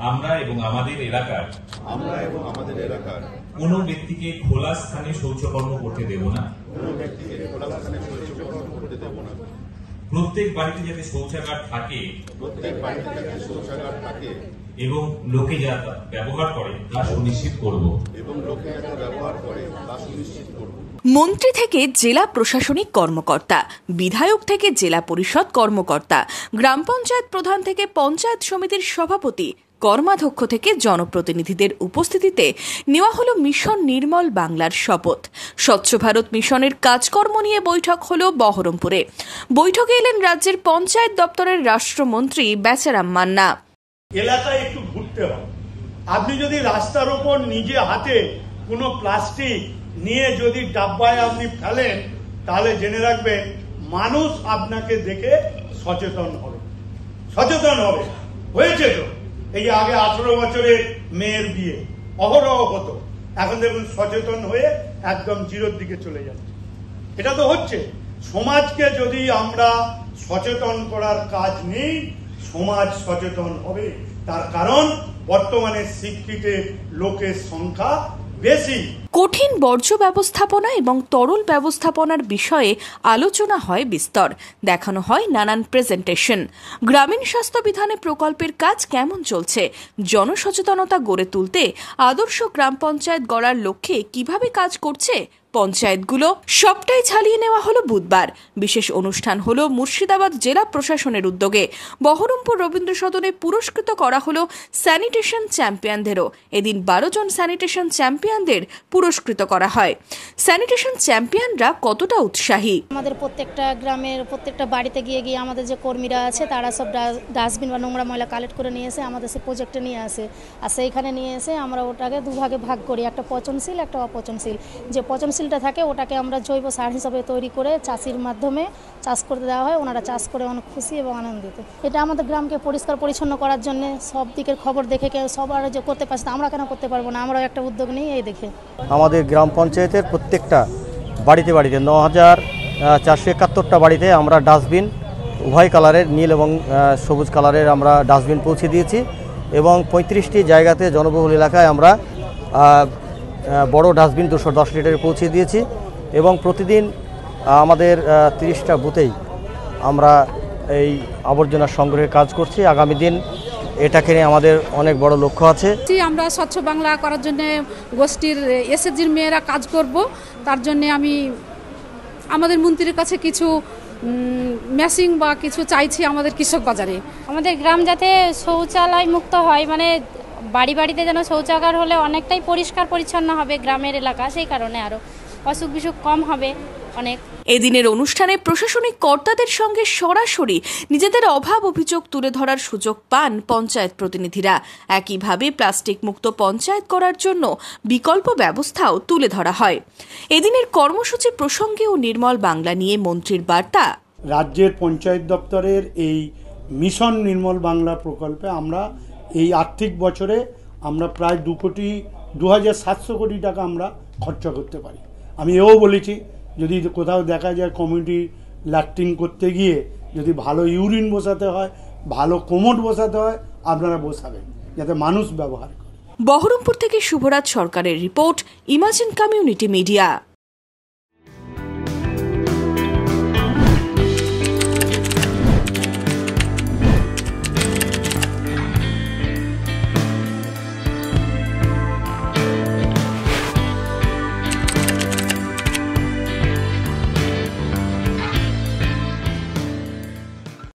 আমরা এবং আমাদের এলাকার কোনো ব্যক্তিকে খোলা স্থানে শৌচকর্ম করতে দেব না। প্রত্যেক বাড়িতে যাতে শৌচাগার থাকে এবং লোকে যা ব্যবহার করে তা সুনিশ্চিত করব। মন্ত্রী থেকে জেলা প্রশাসনিক কর্মকর্তা, বিধায়ক থেকে জেলা পরিষদ কর্মকর্তা, গ্রাম পঞ্চায়েত প্রধান থেকে পঞ্চায়েত সমিতির সভাপতি, কর্মাধ্যক্ষ থেকে জনপ্রতিনিধিদের উপস্থিতিতে নেওয়া হলো মিশন নির্মল বাংলার শপথ। স্বচ্ছ ভারত মিশনের কাজকর্ম নিয়ে বৈঠক হলো বহরমপুরে। বৈঠকে এলেন রাজ্যের পঞ্চায়েত দপ্তরের রাষ্ট্রমন্ত্রী বেচারাম মান্না। এলাকায় একটু ঘুরতে হবে। আপনি যদি রাস্তার উপর নিজে হাতে কোনো প্লাস্টিক নিয়ে যদি ডাব্বায় আপনি ফেলেন, তাহলে জেনে রাখবেন মানুষ আপনাকে দেখে সচেতন হবে। হয়েছে তো এই আগে 18 বছরের মেয়ের বিয়ে অহরহ হতো, এখন দেখুন সচেতন হয়ে একদম জিরোর দিকে চলে যাচ্ছে। এটা তো হচ্ছে। সমাজকে যদি আমরা সচেতন করার কাজ নেই, সমাজ সচেতন হবে। তার কারণ বর্তমানে শিক্ষিত লোকের সংখ্যা বেশি। কঠিন বর্জ্য ব্যবস্থাপনা এবং তরল ব্যবস্থাপনার বিষয়ে আলোচনা হয় বিস্তর, দেখানো হয় নানান প্রেজেন্টেশন। গ্রামীণ স্বাস্থ্য বিধানে প্রকল্পের কাজ কেমন চলছে, জনসচেতনতা গড়ে তুলতে আদর্শ গ্রাম পঞ্চায়েত গড়ার লক্ষ্যে কিভাবে কাজ করছে পঞ্চায়েতগুলো, সবটাই ছালিয়ে নেওয়া হলো বুধবার। বিশেষ অনুষ্ঠান হলো মুর্শিদাবাদ জেলা প্রশাসনের উদ্যোগে। বহরমপুর রবীন্দ্র সদনে পুরস্কৃত করা হলো স্যানিটেশন চ্যাম্পিয়নদেরও। এদিন 12 জন স্যানিটেশন চ্যাম্পিয়নদের পুরস্কৃত করা হয়। স্যানিটেশন চ্যাম্পিয়নরা কতটা উৎসাহী? আমাদের প্রত্যেকটা গ্রামের প্রত্যেকটা বাড়িতে গিয়ে আমাদের যে কর্মীরা আছে তারা সব ডাস্টবিন বা নোংরা ময়লা কালেক্ট করে নিয়ে এসে আমাদের সেই প্রজেক্টে নিয়ে আসে, আর সেইখানে নিয়ে এসে আমরা ওটাকে দুভাগে ভাগ করি, একটা পচনশীল একটা অপচনশীল। যে পচনশীলটা থাকে ওটাকে আমরা জৈব সার হিসাবে তৈরি করে চাষির মাধ্যমে চাষ করতে দেওয়া হয়। ওনারা চাষ করে অনেক খুশি এবং আনন্দিত। এটা আমাদের গ্রামকে পরিষ্কার পরিচ্ছন্ন করার জন্য সব দিকের খবর দেখে কেউ সবার যে করতে পারছে, আমরা কেন করতে পারবো না, আমরাও একটা উদ্যোগ নিই এই দেখে। আমাদের গ্রাম পঞ্চায়েতের প্রত্যেকটা বাড়িতে 9471টা বাড়িতে আমরা ডাস্টবিন উভয় কালারের, নীল এবং সবুজ কালারের আমরা ডাস্টবিন পৌঁছে দিয়েছি এবং 35টি জায়গাতে জনবহুল এলাকায় আমরা বড় ডাস্টবিন 210 লিটারে পৌঁছে দিয়েছি এবং প্রতিদিন আমাদের 30টা বুথেই আমরা এই আবর্জনা সংগ্রহের কাজ করছি। আগামী দিন এটাকে নিয়ে আমাদের অনেক বড় লক্ষ্য আছে। আমরা স্বচ্ছ বাংলা করার জন্য গোষ্ঠীর এসএসজির মেয়েরা কাজ করব, তার জন্য আমি আমাদের মন্ত্রীর কাছে কিছু মেশিন বা কিছু চাইছি আমাদের কৃষক বাজারে। আমাদের গ্রাম যাতে শৌচালয় মুক্ত হয়, মানে বাড়ি বাড়িতে যেন শৌচাগার হলে অনেকটাই পরিষ্কার পরিচ্ছন্ন হবে গ্রামের এলাকা, সেই কারণে আরও অসুখ বিসুখ কম হবে অনেক। এদিনের অনুষ্ঠানে প্রশাসনিক কর্তাদের সঙ্গে সরাসরি নিজেদের অভাব অভিযোগ তুলে ধরার সুযোগ পান পঞ্চায়েত প্রতিনিধিরা। একইভাবে প্লাস্টিক মুক্ত পঞ্চায়েত করার জন্য বিকল্প ব্যবস্থাও তুলে ধরা হয়। এদিনের কর্মসূচি প্রসঙ্গে ও নির্মল বাংলা নিয়ে মন্ত্রীর বার্তা। রাজ্যের পঞ্চায়েত দপ্তরের এই মিশন নির্মল বাংলা প্রকল্পে আমরা এই আর্থিক বছরে আমরা প্রায় 2,700 কোটি টাকা আমরা খরচা করতে পারি। আমি এও বলেছি, যদি কোথাও দেখা যায় কমিউনিটি ল্যাট্রিন করতে গিয়ে যদি ভালো ইউরিন বসাতে হয়, ভালো কোমোড বসাতে হয়, আপনারা বসাবেন যাতে মানুষ ব্যবহার করে। বহরমপুর থেকে শুভরাজ সরকারের রিপোর্ট, ইমাজিন কমিউনিটি মিডিয়া।